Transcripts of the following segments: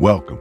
welcome.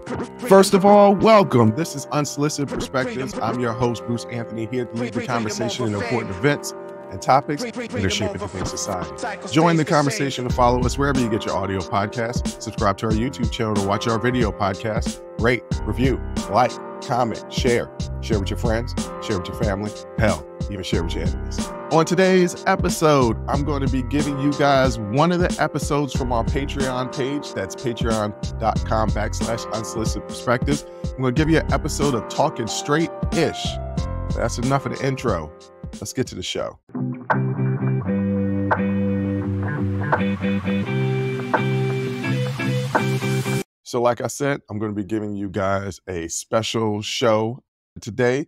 First of all, welcome. This is Unsolicited Perspectives. I'm your host, Bruce Anthony, here to lead the conversation in important events and topics that are shaping today's society. Join the conversation and follow us wherever you get your audio podcasts. Subscribe to our YouTube channel to watch our video podcasts. Rate, review, like, comment, share. Share with your friends, share with your family, hell, even share with your enemies. On today's episode, I'm going to be giving you guys one of the episodes from our Patreon page. That's patreon.com/unsolicited perspectives. I'm going to give you an episode of Talking Straight-ish. That's enough of the intro. Let's get to the show. So like I said, I'm going to be giving you guys a special show today.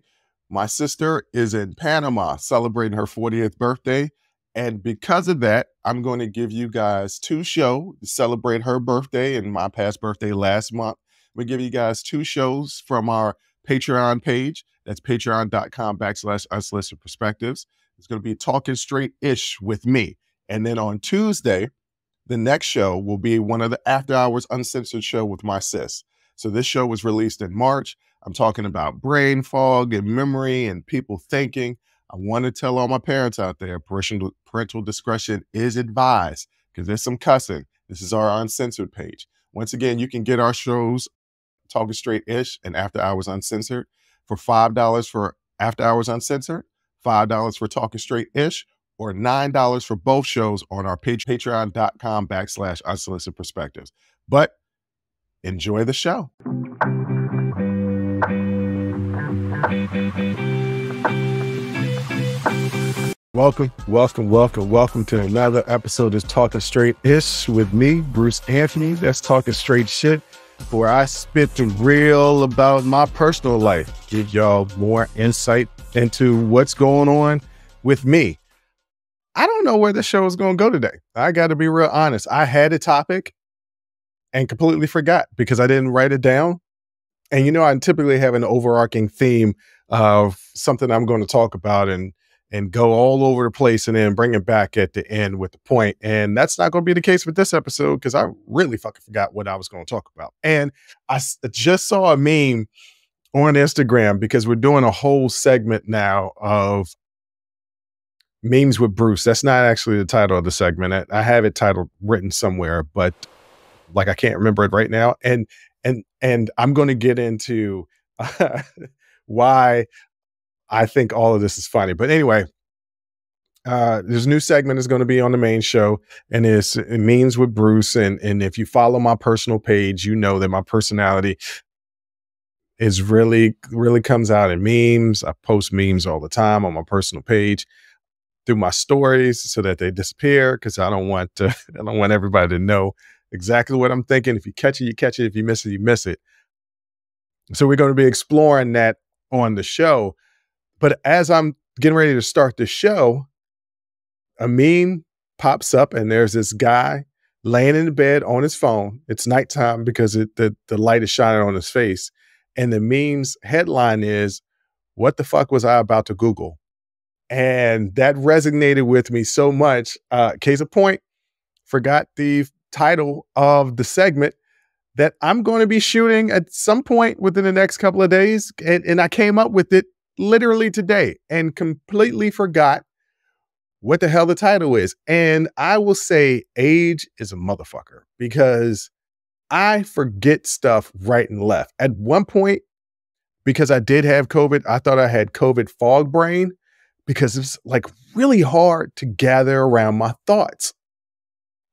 My sister is in Panama celebrating her 40th birthday. And because of that, I'm going to give you guys two shows to celebrate her birthday and my past birthday last month. We'll give you guys two shows from our Patreon page. That's patreon.com/unsolicited perspectives. It's going to be Talking Straight-ish with me. And then on Tuesday, the next show will be one of the After Hours Uncensored show with my sis. So this show was released in March. I'm talking about brain fog and memory and people thinking. I want to tell all my parents out there, parental discretion is advised because there's some cussing. This is our uncensored page. Once again, you can get our shows, Talking Straight-ish and After Hours Uncensored, for $5 for After Hours Uncensored, $5 for Talking Straight-ish, or $9 for both shows on our page, patreon.com/unsolicited perspectives. But enjoy the show. Welcome to another episode of Talking Straight-ish with me, Bruce Anthony. That's talking straight shit, where I spit the real about my personal life, give y'all more insight into what's going on with me. I don't know where the show is going to go today. I got to be real honest. I had a topic and completely forgot because I didn't write it down. And, you know, I typically have an overarching theme of something I'm going to talk about and go all over the place and then bring it back at the end with the point. And that's not going to be the case with this episode because I really fucking forgot what I was going to talk about. And I just saw a meme on Instagram because we're doing a whole segment now of Memes with Bruce. That's not actually the title of the segment. I have it titled written somewhere, but like I can't remember it right now. And I'm going to get into why I think all of this is funny. But anyway, this new segment is going to be on the main show, and it's Memes with Bruce. And if you follow my personal page, you know that my personality is really comes out in memes. I post memes all the time on my personal page through my stories so that they disappear because I don't want everybody to know exactly what I'm thinking. If you catch it, you catch it. If you miss it, you miss it. So we're going to be exploring that on the show. But as I'm getting ready to start the show, a meme pops up and there's this guy laying in the bed on his phone. It's nighttime because the light is shining on his face. And the meme's headline is, "What the fuck was I about to Google?" And that resonated with me so much. Case in point, forgot the title of the segment that I'm going to be shooting at some point within the next couple of days. And I came up with it literally today and completely forgot what the hell the title is. And I will say age is a motherfucker because I forget stuff right and left. At one point, because I did have COVID, I thought I had COVID fog brain, because it's like really hard to gather around my thoughts.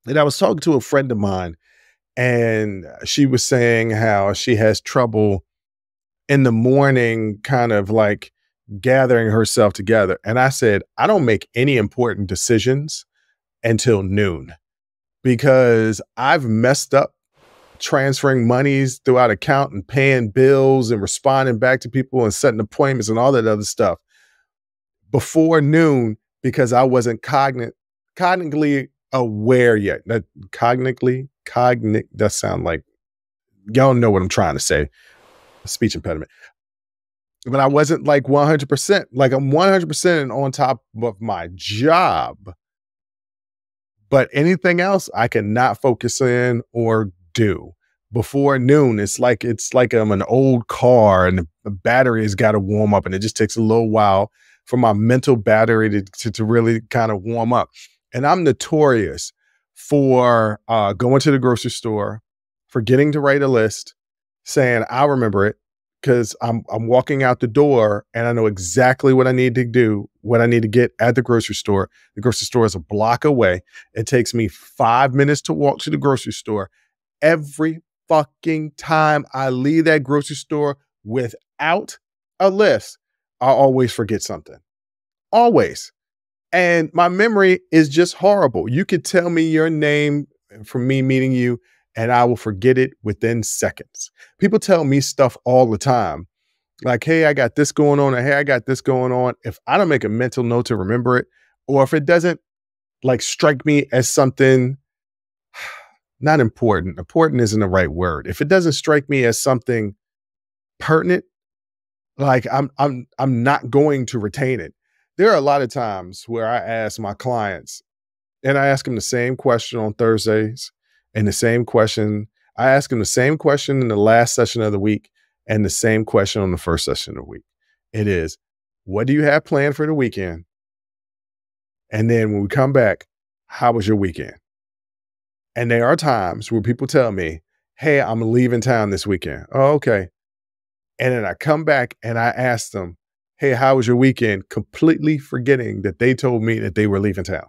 And I was talking to a friend of mine and she was saying how she has trouble in the morning kind of like gathering herself together. And I said, I don't make any important decisions until noon because I've messed up transferring monies throughout account and paying bills and responding back to people and setting appointments and all that other stuff before noon because I wasn't cognitively aware yet. That sound like y'all know what I'm trying to say. Speech impediment. But I wasn't like 100%. Like I'm 100% on top of my job. But anything else I cannot focus in or do before noon. It's like I'm an old car and the battery has got to warm up, and it just takes a little while for my mental battery to really kind of warm up. And I'm notorious for going to the grocery store, forgetting to write a list, saying I'll remember it because I'm walking out the door and I know exactly what I need to do, what I need to get at the grocery store. The grocery store is a block away. It takes me 5 minutes to walk to the grocery store. Every fucking time I leave that grocery store without a list, I always forget something. Always. And my memory is just horrible. You could tell me your name from me meeting you, and I will forget it within seconds. People tell me stuff all the time, like, hey, I got this going on, or hey, I got this going on. If I don't make a mental note to remember it, or if it doesn't like strike me as something not important, important isn't the right word. If it doesn't strike me as something pertinent, like I'm not going to retain it. There are a lot of times where I ask my clients, and I ask them the same question on Thursdays, and the same question. I ask them the same question in the last session of the week, and the same question on the first session of the week. It is, what do you have planned for the weekend? And then when we come back, how was your weekend? And there are times where people tell me, hey, I'm leaving town this weekend. Oh, okay. And then I come back and I ask them, hey, how was your weekend? Completely forgetting that they told me that they were leaving town.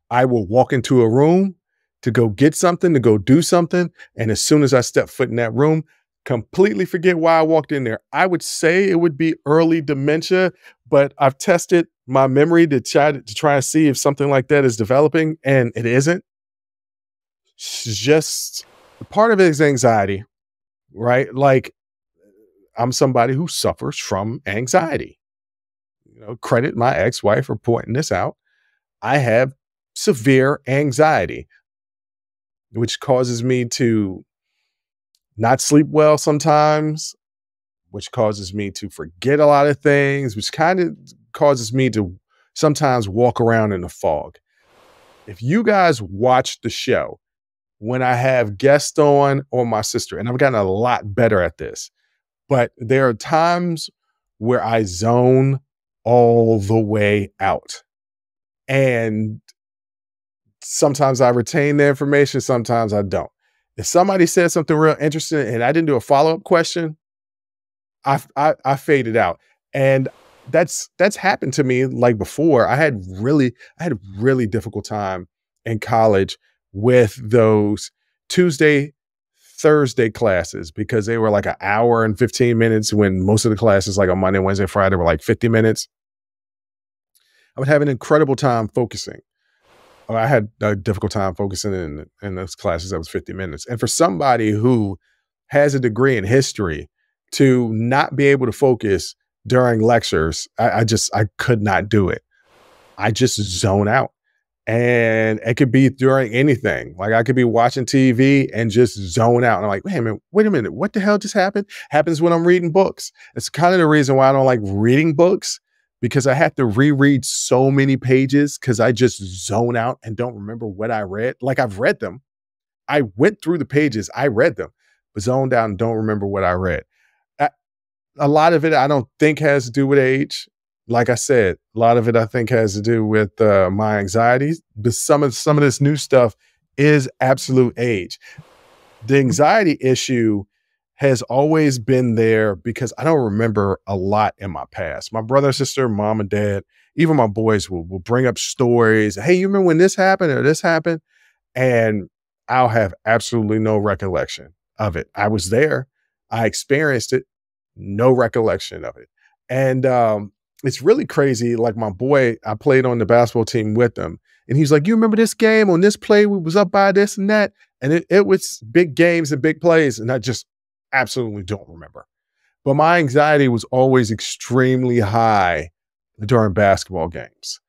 I will walk into a room to go get something, to go do something. And as soon as I step foot in that room, completely forget why I walked in there. I would say it would be early dementia, but I've tested my memory to try and see if something like that is developing, and it isn't. It's just part of it is anxiety, right? Like, I'm somebody who suffers from anxiety. Credit my ex-wife for pointing this out. I have severe anxiety, which causes me to not sleep well sometimes, which causes me to forget a lot of things, which kind of causes me to sometimes walk around in the fog. If you guys watch the show, when I have guests on or my sister, and I've gotten a lot better at this, but there are times where I zone all the way out. And sometimes I retain the information, sometimes I don't. If somebody said something real interesting and I didn't do a follow-up question, I faded out. And that's happened to me like before. I had a really difficult time in college with those Tuesday, Thursday classes because they were like an hour and 15 minutes when most of the classes like on Monday, Wednesday, Friday were like 50 minutes. I would have an incredible time focusing. I had a difficult time focusing in those classes that was 50 minutes. And for somebody who has a degree in history to not be able to focus during lectures, I could not do it. I just zone out. And it could be during anything. Like I could be watching TV and just zone out. And I'm like, wait a minute, what the hell just happened? Happens when I'm reading books. It's kind of the reason why I don't like reading books, because I have to reread so many pages because I just zone out and don't remember what I read. Like I've read them. I went through the pages, I read them, but zoned out and don't remember what I read. A lot of it I don't think has to do with age. Like I said, a lot of it I think has to do with my anxieties, but some of this new stuff is absolute age. The anxiety issue has always been there because I don't remember a lot in my past. My brother, sister, mom, and dad, even my boys will bring up stories. Hey, you remember when this happened or this happened? And I'll have absolutely no recollection of it. I was there. I experienced it. No recollection of it. And it's really crazy. Like my boy, I played on the basketball team with him. And he's like, you remember this game on this play? We was up by this and that. And it was big games and big plays. And I just absolutely don't remember. But my anxiety was always extremely high during basketball games.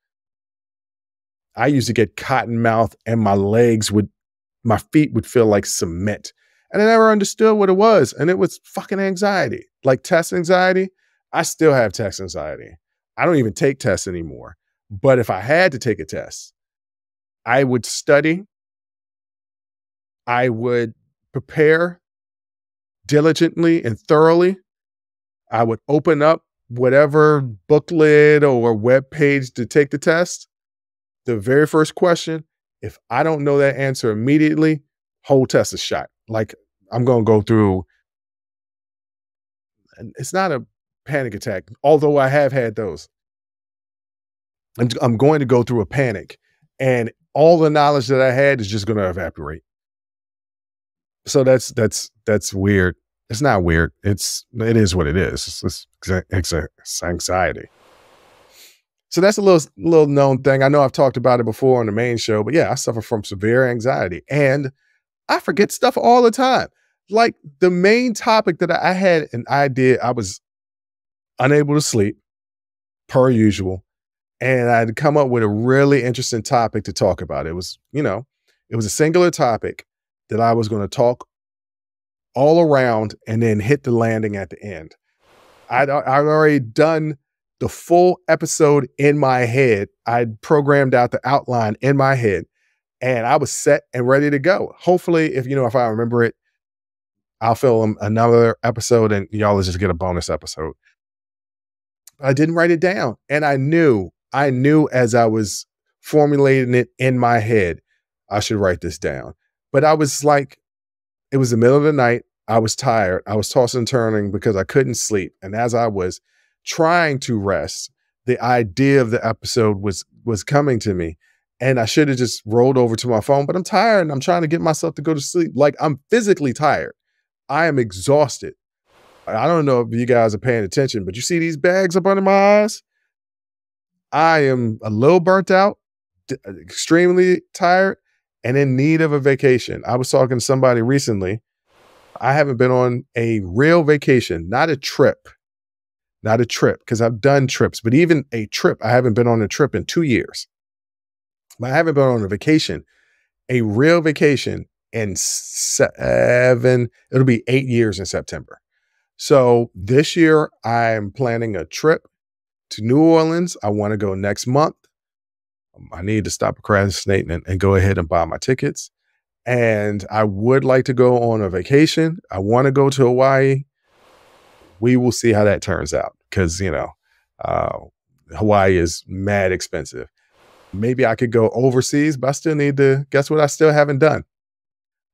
I used to get cotton mouth and my feet would feel like cement. And I never understood what it was. And it was fucking anxiety, like test anxiety. I still have test anxiety. I don't even take tests anymore. But if I had to take a test, I would study. I would prepare diligently and thoroughly. I would open up whatever booklet or web page to take the test. The very first question, if I don't know that answer immediately, whole test is shot. Like I'm going to go through, and it's not a panic attack, although I have had those. I'm going to go through a panic, and all the knowledge that I had is just going to evaporate. So that's weird. It's not weird. It is what it is. It's anxiety. So that's a little known thing. I know I've talked about it before on the main show, but yeah, I suffer from severe anxiety and I forget stuff all the time. Like the main topic that I had an idea, I was unable to sleep per usual. And I'd come up with a really interesting topic to talk about. It was, it was a singular topic that I was going to talk all around and then hit the landing at the end. I'd already done the full episode in my head. I'd programmed out the outline in my head and I was set and ready to go. Hopefully, if I remember it, I'll film another episode and y'all will just get a bonus episode. I didn't write it down. And I knew as I was formulating it in my head, I should write this down. But I was like, it was the middle of the night. I was tired. I was tossing and turning because I couldn't sleep. And as I was trying to rest, the idea of the episode was coming to me. And I should have just rolled over to my phone, but I'm tired and I'm trying to get myself to go to sleep. Like I'm physically tired. I am exhausted. I don't know if you guys are paying attention, but you see these bags up under my eyes? I am a little burnt out, extremely tired, and in need of a vacation. I was talking to somebody recently. I haven't been on a real vacation, not a trip, because I've done trips, but even a trip, I haven't been on a trip in 2 years. I haven't been on a vacation, a real vacation in it'll be 8 years in September. So this year I'm planning a trip to New Orleans. I want to go next month. I need to stop procrastinating and go ahead and buy my tickets. And I would like to go on a vacation. I want to go to Hawaii. We will see how that turns out because, Hawaii is mad expensive. Maybe I could go overseas, but I still need to, guess what I still haven't done?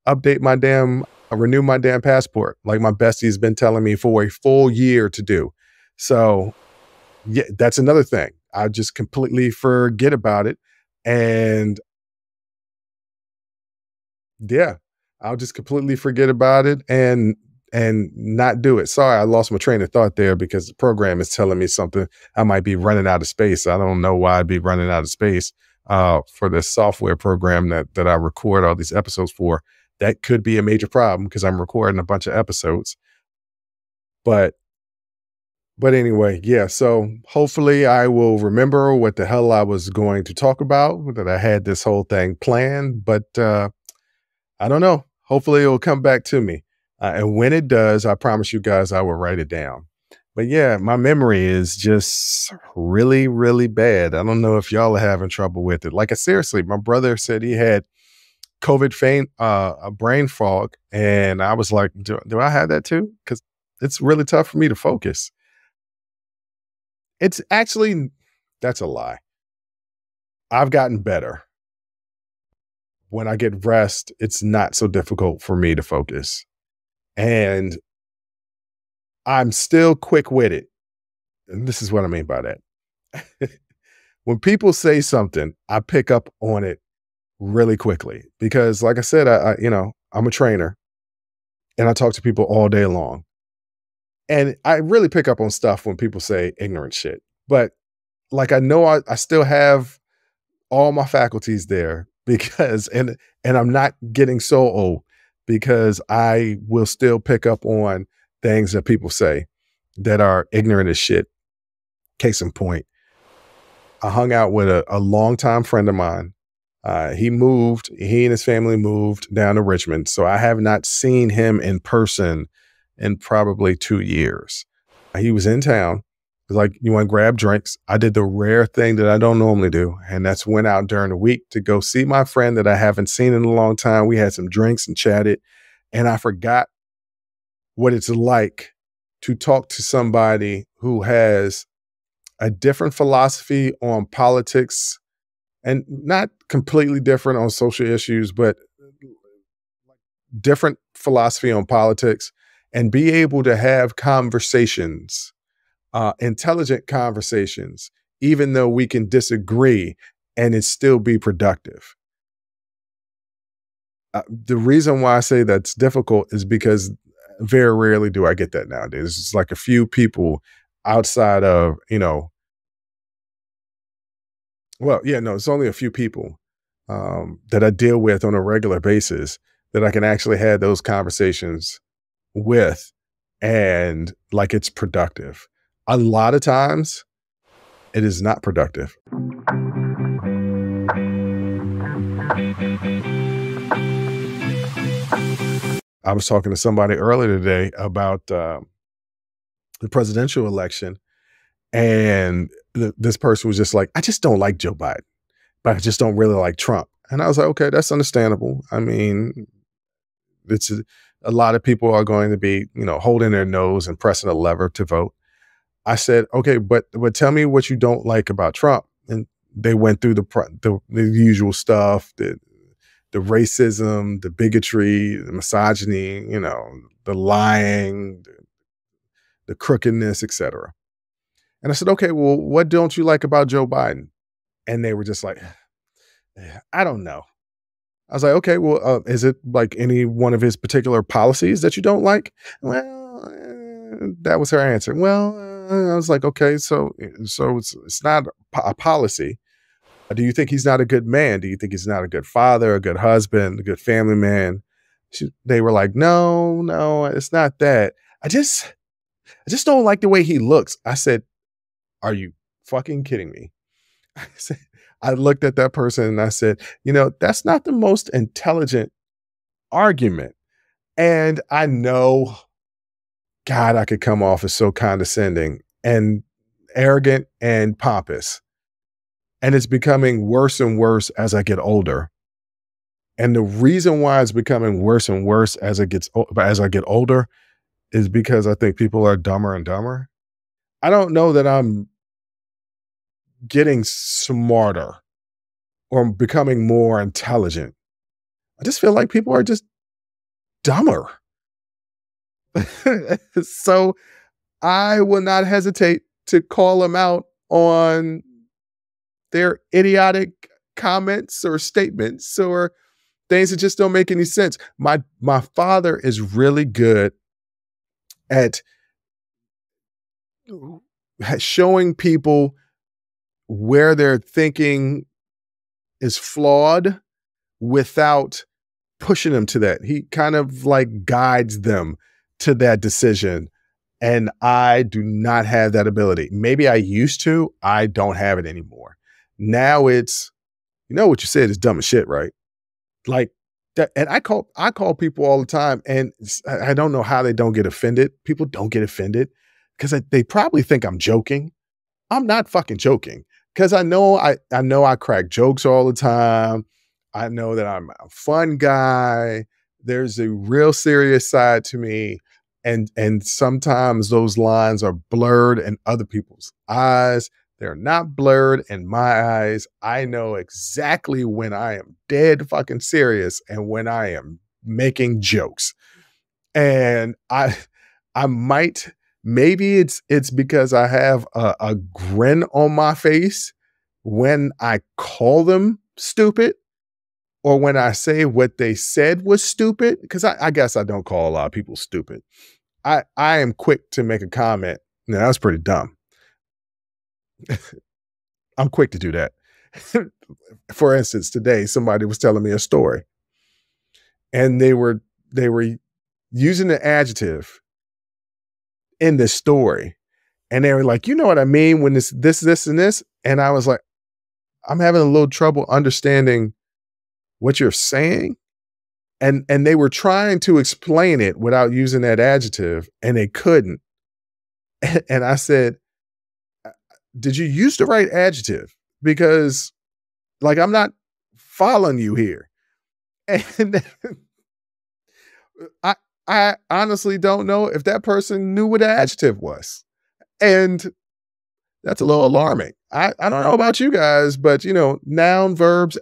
Renew my damn passport, like my bestie's been telling me for a full year to do. So yeah, that's another thing. I just completely forget about it. And yeah, I'll just completely forget about it and not do it. Sorry, I lost my train of thought there because the program is telling me something. I might be running out of space. I don't know why I'd be running out of space for this software program that I record all these episodes for. That could be a major problem because I'm recording a bunch of episodes. But anyway, yeah. So hopefully I will remember what the hell I was going to talk about, that I had this whole thing planned, but I don't know. Hopefully it will come back to me. And when it does, I promise you guys, I will write it down. But yeah, my memory is just really, really bad. I don't know if y'all are having trouble with it. Like, seriously, my brother said he had COVID a brain fog. And I was like, do I have that too? Because it's really tough for me to focus. It's actually, that's a lie. I've gotten better. When I get rest, it's not so difficult for me to focus. And I'm still quick-witted. And this is what I mean by that. When people say something, I pick up on it really quickly because like I said, I'm a trainer and I talk to people all day long. And I really pick up on stuff when people say ignorant shit. But like, I know I still have all my faculties there because, and I'm not getting so old because I will still pick up on things that people say that are ignorant as shit. Case in point, I hung out with a longtime friend of mine. He and his family moved down to Richmond. So I have not seen him in person in probably 2 years. He was in town. He was like, you want to grab drinks? I did the rare thing that I don't normally do. And that's went out during the week to go see my friend that I haven't seen in a long time. We had some drinks and chatted. And I forgot what it's like to talk to somebody who has a different philosophy on politics and not completely different on social issues, but different philosophy on politics and be able to have conversations, intelligent conversations, even though we can disagree and it still be productive. The reason why I say that's difficult is because very rarely do I get that nowadays. It's like a few people outside of, well, yeah, no, it's only a few people that I deal with on a regular basis that I can actually have those conversations with and like it's productive. A lot of times it is not productive. I was talking to somebody earlier today about the presidential election, and this person was just like, I just don't like Joe Biden, but I just don't really like Trump. And I was like, okay, that's understandable. I mean, it's a lot of people are going to be, holding their nose and pressing a lever to vote. I said, okay, but tell me what you don't like about Trump. And they went through the usual stuff, the racism, the bigotry, the misogyny, the lying, the crookedness, etc. And I said, okay, well, what don't you like about Joe Biden? And they were just like, I don't know. I was like, okay, well, is it like any one of his particular policies that you don't like? Well, that was her answer. Well, I was like, okay, so it's not a policy. Do you think he's not a good man? Do you think he's not a good father, a good husband, a good family man? They were like, no, it's not that. I just don't like the way he looks. I said, are you fucking kidding me? I looked at that person and I said, that's not the most intelligent argument. And I know, God, I could come off as so condescending and arrogant and pompous. And it's becoming worse and worse as I get older. And the reason why it's becoming worse and worse as I get older is because I think people are dumber and dumber. I don't know that I'm getting smarter or becoming more intelligent. I just feel like people are just dumber. So I will not hesitate to call them out on their idiotic comments or statements or things that just don't make any sense. My father is really good at showing people where their thinking is flawed without pushing them to that. He kind of like guides them to that decision. And I do not have that ability. Maybe I used to, I don't have it anymore. Now it's, what you said is dumb as shit, right? Like that. And I call people all the time and I don't know how they don't get offended. People don't get offended because they probably think I'm joking. I'm not fucking joking because I know I crack jokes all the time. I know that I'm a fun guy. There's a real serious side to me. And sometimes those lines are blurred in other people's eyes. They're not blurred in my eyes. I know exactly when I am dead fucking serious and when I am making jokes. And I might, maybe it's because I have a grin on my face when I call them stupid or when I say what they said was stupid, because I guess I don't call a lot of people stupid. I am quick to make a comment. Now, that was pretty dumb. I'm quick to do that. For instance, today somebody was telling me a story and they were using the adjective in the story. And they were like, you know what I mean when this, and this. And I was like, I'm having a little trouble understanding what you're saying. And they were trying to explain it without using that adjective and they couldn't. And I said, did you use the right adjective? Because like, I'm not following you here. And I I honestly don't know if that person knew what an adjective was. And that's a little alarming. I don't know about you guys, but noun, verbs,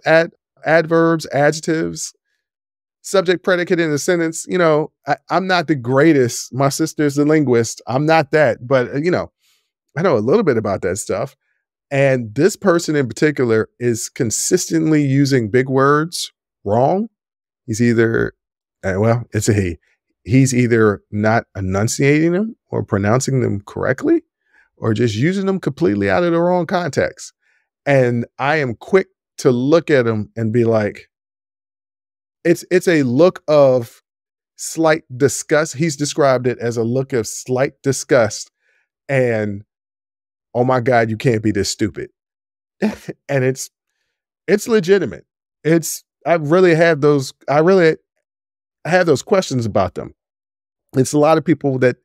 adverbs, adjectives, subject, predicate in a sentence. I'm not the greatest. My sister's a linguist. I'm not that, but I know a little bit about that stuff. And this person in particular is consistently using big words wrong. He's either, well, it's a he. He's either not enunciating them or pronouncing them correctly or just using them completely out of the wrong context. And I am quick to look at him and be like, it's a look of slight disgust. He's described it as a look of slight disgust and, oh my God, you can't be this stupid. And it's legitimate. I really have those questions about them. It's a lot of people that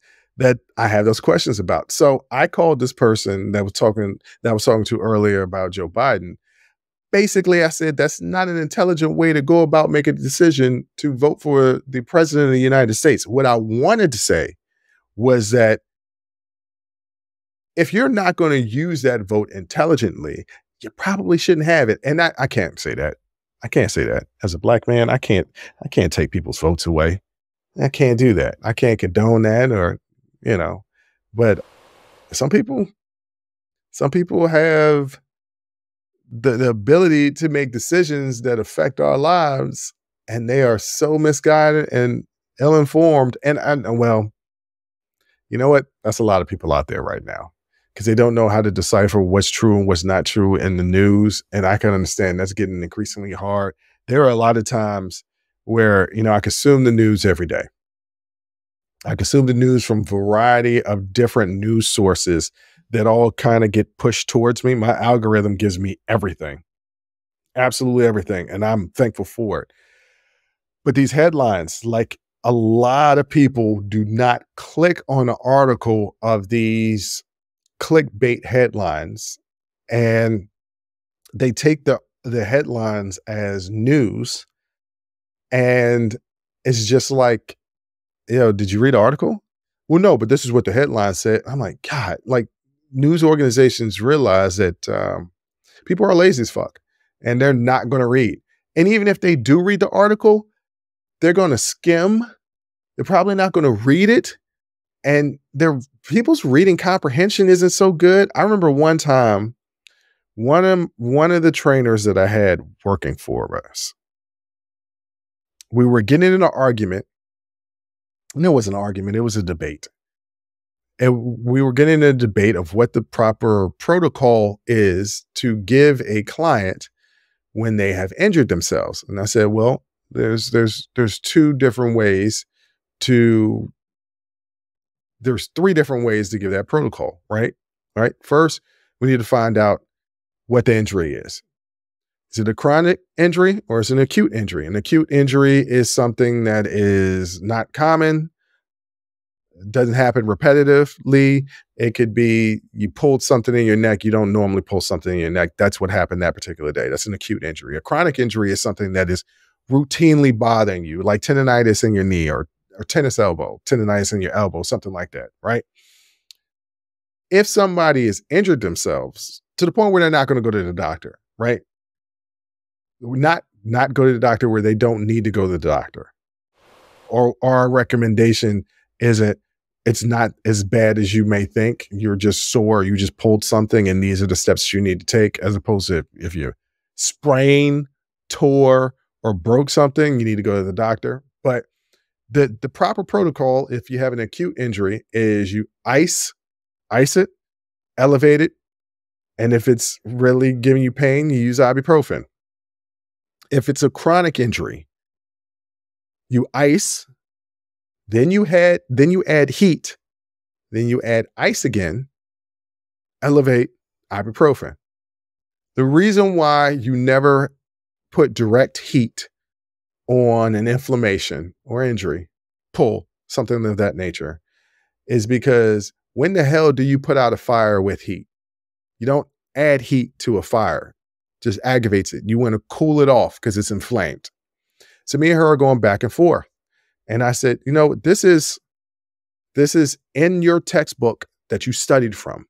I have those questions about. So I called this person that I was talking to earlier about Joe Biden. Basically, I said that's not an intelligent way to go about making a decision to vote for the president of the United States. What I wanted to say was that if you're not going to use that vote intelligently, you probably shouldn't have it. And I can't say that. I can't say that. As a black man, I can't take people's votes away. I can't do that. I can't condone that or, but some people have the ability to make decisions that affect our lives, and they are so misguided and ill-informed. And well, you know what? That's a lot of people out there right now because they don't know how to decipher what's true and what's not true in the news. And I can understand that's getting increasingly hard. There are a lot of times where, I consume the news every day. I consume the news from a variety of different news sources that all kind of get pushed towards me. My algorithm gives me everything, absolutely everything. And I'm thankful for it. But these headlines, like a lot of people do not click on an article of these clickbait headlines, and they take the headlines as news. And it's just like, did you read the article? Well, no, but this is what the headline said. I'm like, God, like news organizations realize that people are lazy as fuck and they're not going to read. And even if they do read the article, they're going to skim. They're probably not going to read it. And people's reading comprehension isn't so good. I remember one time, one of the trainers that I had working for us, we were getting in an argument. No, it wasn't an argument. It was a debate. And we were getting a debate of what the proper protocol is to give a client when they have injured themselves. And I said, well, there's three different ways to give that protocol, right? All right. First, we need to find out what the injury is. Is it a chronic injury or is it an acute injury? An acute injury is something that is not common, doesn't happen repetitively. It could be you pulled something in your neck. You don't normally pull something in your neck. That's what happened that particular day. That's an acute injury. A chronic injury is something that is routinely bothering you, like tendonitis in your knee or tennis elbow, tendonitis in your elbow, something like that, right? If somebody has injured themselves to the point where they're not going to go to the doctor, right? Not go to the doctor where they don't need to go to the doctor. Or our recommendation isn't, it's not as bad as you may think. You're just sore, you just pulled something, and these are the steps you need to take, as opposed to if you sprained, tore, or broke something, you need to go to the doctor. But the proper protocol, if you have an acute injury, is you ice it, elevate it, and if it's really giving you pain, you use ibuprofen. If it's a chronic injury, you ice, then you add heat, then you add ice again, elevate, ibuprofen. The reason why you never put direct heat on an inflammation or injury, pull, something of that nature, is because when the hell do you put out a fire with heat? You don't add heat to a fire. Just aggravates it. You want to cool it off because it's inflamed. So me and her are going back and forth. And I said, this is in your textbook that you studied from.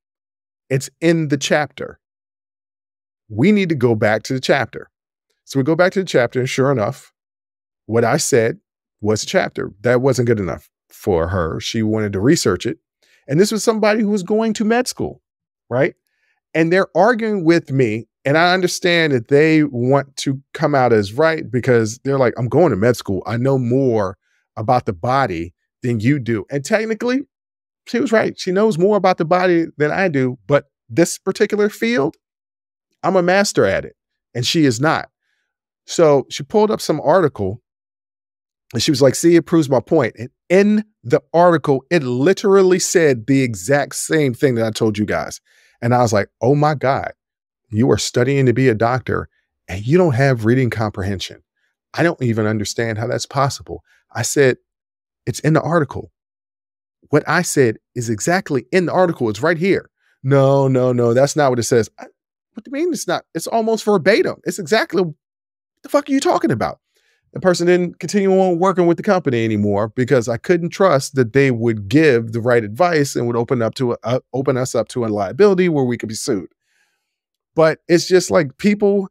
It's in the chapter. We need to go back to the chapter. So we go back to the chapter, and sure enough, what I said was a chapter. That wasn't good enough for her. She wanted to research it. And this was somebody who was going to med school, right? And they're arguing with me. And I understand that they want to come out as right because they're like, I'm going to med school. I know more about the body than you do. And technically, she was right. She knows more about the body than I do. But this particular field, I'm a master at it. And she is not. So she pulled up some article and she was like, see, it proves my point. And in the article, it literally said the exact same thing that I told you guys. And I was like, oh my God, you are studying to be a doctor and you don't have reading comprehension. I don't even understand how that's possible. I said, it's in the article. What I said is exactly in the article. It's right here. No, that's not what it says. What do you mean it's not? It's almost verbatim. It's exactly what the fuck are you talking about? The person didn't continue on working with the company anymore because I couldn't trust that they would give the right advice and would open us up to a liability where we could be sued. But it's just like people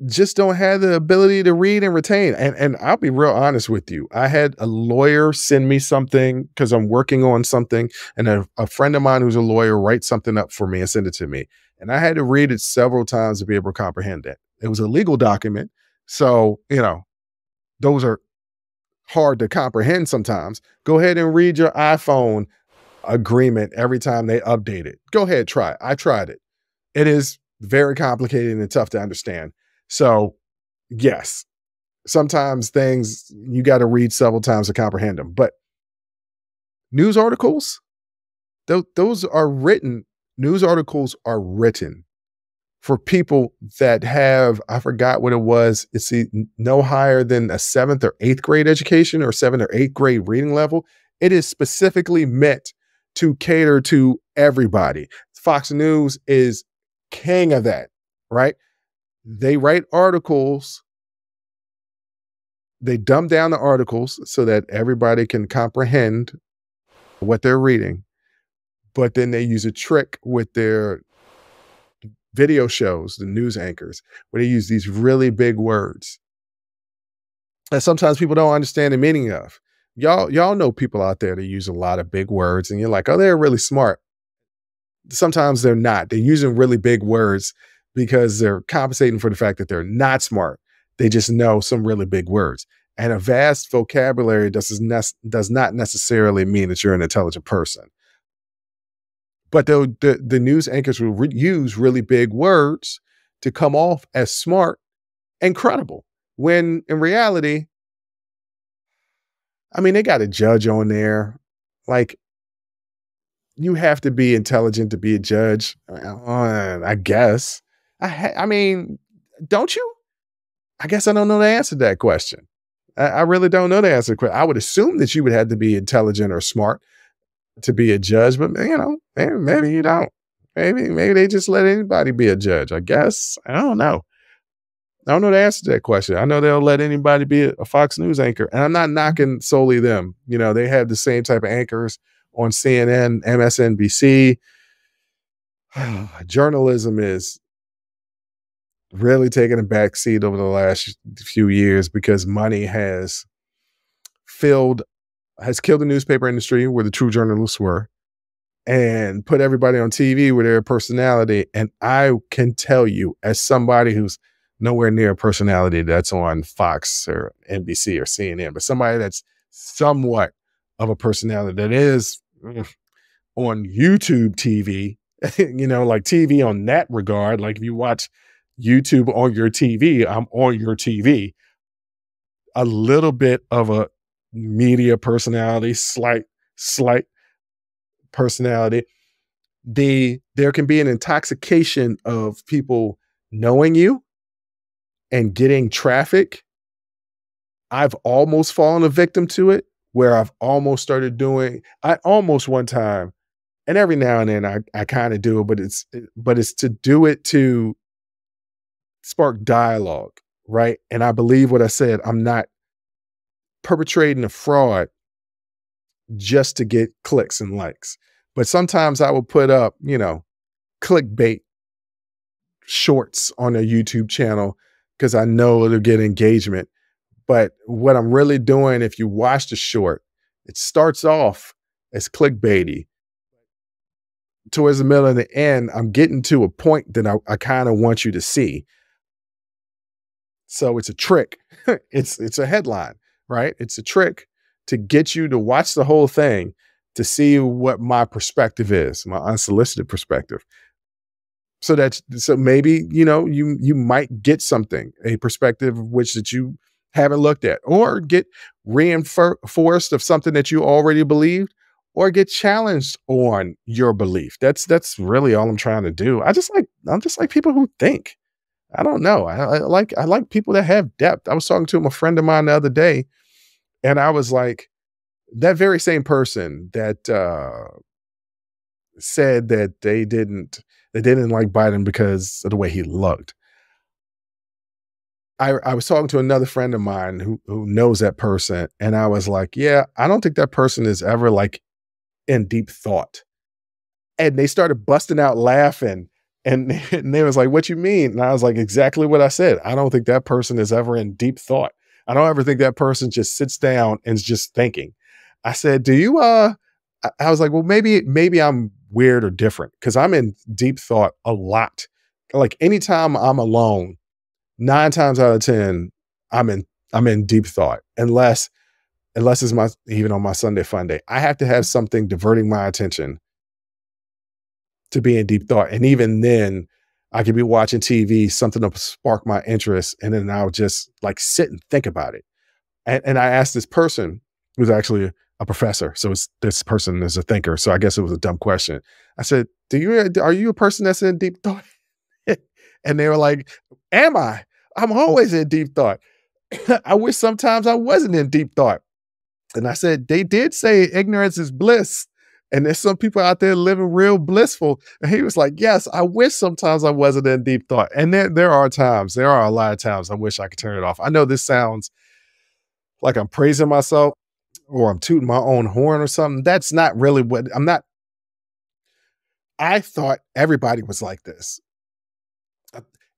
just don't have the ability to read and retain. And I'll be real honest with you. I had a lawyer send me something because I'm working on something, and a friend of mine who's a lawyer write something up for me and send it to me. And I had to read it several times to be able to comprehend it. It was a legal document. So, those are hard to comprehend sometimes. Go ahead and read your iPhone agreement every time they update it. Go ahead, try it. I tried it. It is very complicated and tough to understand. So, yes, sometimes things you got to read several times to comprehend them. But news articles, those are written. News articles are written for people that have, I forgot what it was. It's no higher than a 7th or 8th grade education or 7th or 8th grade reading level. It is specifically meant to cater to everybody. Fox News is king of that, right? They write articles. They dumb down the articles so that everybody can comprehend what they're reading. But then they use a trick with their video shows, the news anchors, where they use these really big words that sometimes people don't understand the meaning of. Y'all know people out there that use a lot of big words and you're like, oh, they're really smart. Sometimes they're not. They're using really big words because they're compensating for the fact that they're not smart. They just know some really big words. And a vast vocabulary does not necessarily mean that you're an intelligent person. But the news anchors will use really big words to come off as smart and credible, when in reality, I mean, they got a judge on there. Like, you have to be intelligent to be a judge, I guess. I mean, don't you? I guess I don't know the answer to that question. I really don't know the answer to the question. I would assume that you would have to be intelligent or smart to be a judge, but maybe you don't. Maybe they just let anybody be a judge, I guess. I don't know. I don't know the answer to that question. I know they'll let anybody be a Fox News anchor. And I'm not knocking solely them. They have the same type of anchors on CNN, MSNBC. Journalism is really taking a back seat over the last few years because money has killed the newspaper industry where the true journalists were, and put everybody on TV with their personality. And I can tell you, as somebody who's nowhere near a personality that's on Fox or NBC or CNN, but somebody that's somewhat of a personality that is on YouTube TV, like TV on that regard. Like if you watch YouTube on your TV, I'm on your TV. A little bit of a media personality, slight personality. There can be an intoxication of people knowing you and getting traffic. I've almost fallen a victim to it, where I've almost started I almost one time, and every now and then I kind of do it, but it's to do it to spark dialogue right? And I believe what I said. I'm not perpetrating a fraud just to get clicks and likes. But sometimes I will put up, clickbait shorts on a YouTube channel because I know it'll get engagement. But what I'm really doing, if you watch the short, it starts off as clickbaity. Towards the middle and the end, I'm getting to a point that I kind of want you to see. So it's a trick. It's a headline, right? It's a trick to get you to watch the whole thing to see what my perspective is, my unsolicited perspective. So maybe, you might get something, a perspective which that you haven't looked at, or get reinforced of something that you already believed, or get challenged on your belief. That's really all I'm trying to do. I'm just like people who think. I don't know. I like people that have depth. I was talking to a friend of mine the other day, and I was like, that very same person that said that they didn't like Biden because of the way he looked. I was talking to another friend of mine who knows that person, and I was like, yeah, I don't think that person is ever like in deep thought. And they started busting out laughing. And they was like, what you mean? And I was like, exactly what I said. I don't think that person is ever in deep thought. I don't ever think that person just sits down and is just thinking. I said, do you I was like, well, maybe I'm weird or different because I'm in deep thought a lot. Like anytime I'm alone, 9 times out of 10, I'm in deep thought. Unless it's even on my Sunday fun day. I have to have something diverting my attention to be in deep thought. And even then, I could be watching TV, something will spark my interest, and then I'll just like sit and think about it. And I asked this person, who's actually a professor, so this person is a thinker, so I guess it was a dumb question. I said, are you a person that's in deep thought? And they were like, am I? I'm always in deep thought. I wish sometimes I wasn't in deep thought. And I said, they did say ignorance is bliss. And there's some people out there living real blissful. And he was like, yes, I wish sometimes I wasn't in deep thought. And there are a lot of times I wish I could turn it off. I know this sounds like I'm praising myself or I'm tooting my own horn or something. That's not really what I'm not. I thought everybody was like this.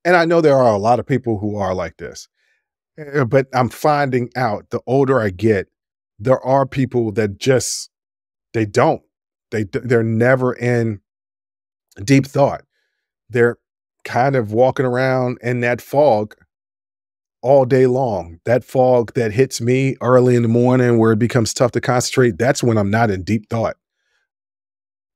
And I know there are a lot of people who are like this, but I'm finding out the older I get, there are people that just, they don't, they're never in deep thought. They're kind of walking around in that fog all day long. That fog that hits me early in the morning where it becomes tough to concentrate. That's when I'm not in deep thought.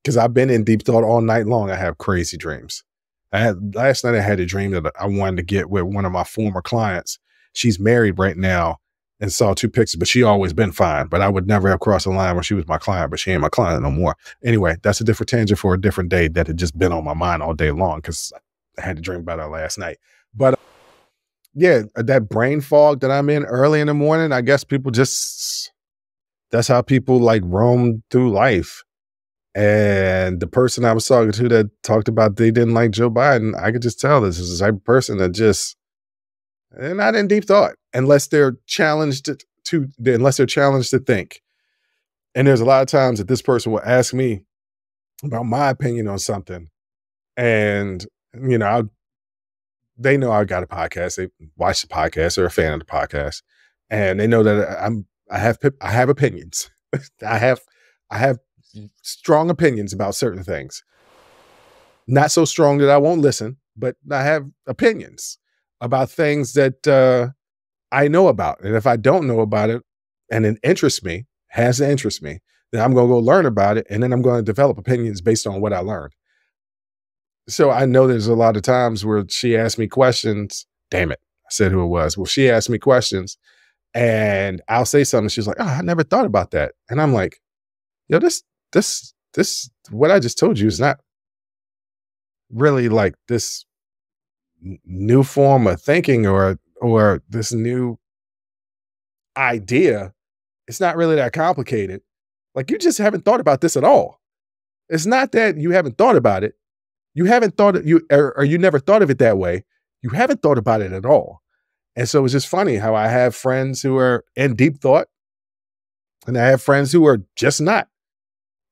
Because I've been in deep thought all night long. I have crazy dreams. Last night I had a dream that I wanted to get with one of my former clients. She's married right now and saw 2 pictures, but she always been fine. But I would never have crossed the line when she was my client, but she ain't my client no more. Anyway, that's a different tangent for a different day that had just been on my mind all day long because I had to dream about her last night. But yeah, that brain fog that I'm in early in the morning, I guess people just, that's how people like roam through life. And the person I was talking to that talked about they didn't like Joe Biden, I could just tell this is the type of person that just, they're not in deep thought unless they're challenged to think. And there's a lot of times that this person will ask me about my opinion on something. And, they know I got a podcast. They watch the podcast. They're a fan of the podcast. And they know that I have opinions. I have strong opinions about certain things. Not so strong that I won't listen, but I have opinions about things that I know about. And if I don't know about it and it interests me, has to interest me, then I'm going to go learn about it. And then I'm going to develop opinions based on what I learned. So I know there's a lot of times where she asked me questions. Damn it. I said who it was. Well, she asked me questions and I'll say something. She's like, oh, I never thought about that. And I'm like, yo, this, what I just told you is not really like this new form of thinking or this new idea. It's not really that complicated. Like you just haven't thought about this at all. It's not that you haven't thought about it. You haven't thought it, or you never thought of it that way. You haven't thought about it at all. And so it's just funny how I have friends who are in deep thought and I have friends who are just not.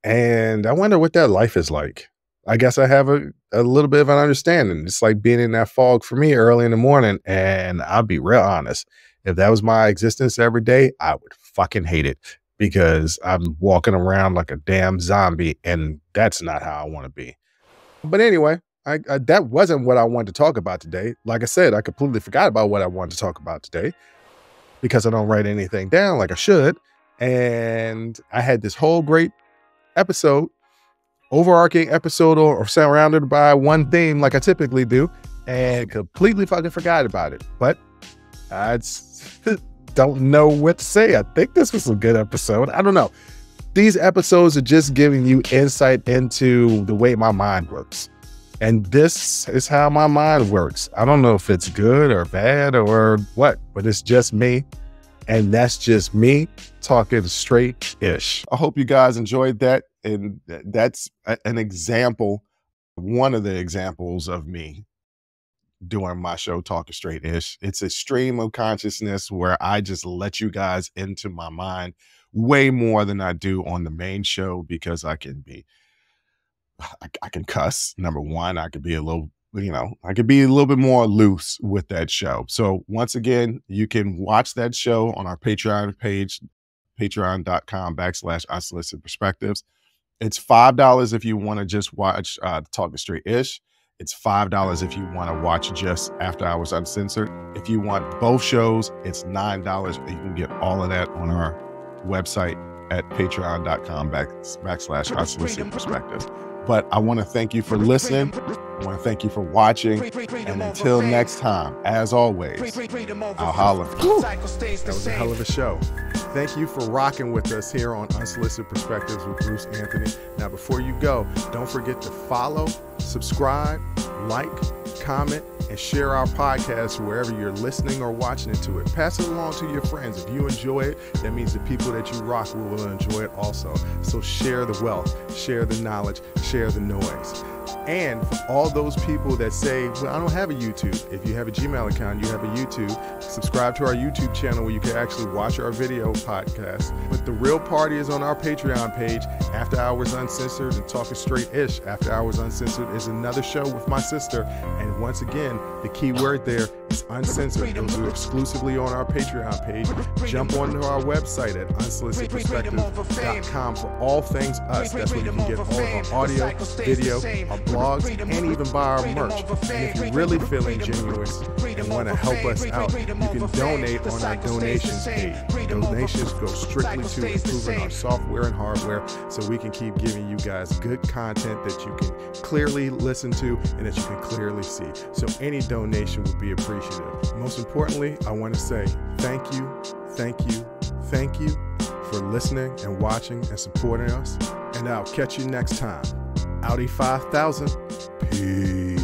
And I wonder what that life is like. I guess I have a little bit of an understanding. It's like being in that fog for me early in the morning. And I'll be real honest. If that was my existence every day, I would fucking hate it because I'm walking around like a damn zombie. And that's not how I want to be. But anyway, I that wasn't what I wanted to talk about today. Like I said, I completely forgot about what I wanted to talk about today because I don't write anything down like I should. And I had this whole great episode, overarching episode or surrounded by one theme like I typically do, and completely fucking forgot about it. But I don't know what to say. I think this was a good episode. I don't know. These episodes are just giving you insight into the way my mind works. And this is how my mind works. I don't know if it's good or bad or what, but it's just me. And that's just me talking straight-ish. I hope you guys enjoyed that. And that's an example, one of the examples of me doing my show, Talking Straight-ish. It's a stream of consciousness where I just let you guys into my mind way more than I do on the main show because I can cuss. Number one, I could be a little, I could be a little bit more loose with that show. So once again, you can watch that show on our Patreon page, patreon.com/unsolicited perspectives. It's $5 if you want to just watch Talking Straight-ish. It's $5 if you want to watch just After Hours Uncensored. If you want both shows, it's $9. You can get all of that on our website at patreon.com/unsolicited perspectives. But I want to thank you for listening. I want to thank you for watching. And until next time, as always, I'll holler. That was a hell of a show. Thank you for rocking with us here on Unsolicited Perspectives with Bruce Anthony. Now, before you go, don't forget to follow, subscribe, like, comment, and share our podcast wherever you're listening or watching into it. Pass it along to your friends. If you enjoy it, that means the people that you rock will enjoy it also. So share the wealth, share the knowledge, share the noise. And for all those people that say, well, I don't have a YouTube. If you have a Gmail account, you have a YouTube, subscribe to our YouTube channel where you can actually watch our video podcast. But the real party is on our Patreon page, After Hours Uncensored and Talking Straight-ish. After Hours Uncensored is another show with my sister. And once again, the key word there is uncensored. Those are exclusively on our Patreon page. Jump onto our website at unsolicitedperspectives.com for all things us. That's where you can get all of our audio, video, our blogs, and even buy our merch. And if you're really feeling generous and want to help us out, you can donate on our donations page. Donations go strictly to improving our software and hardware so we can keep giving you guys good content that you can clearly listen to and that you can clearly see. So any donation would be appreciative. Most importantly, I want to say thank you, thank you, thank you for listening and watching and supporting us. And I'll catch you next time. Audi 5000. Peace.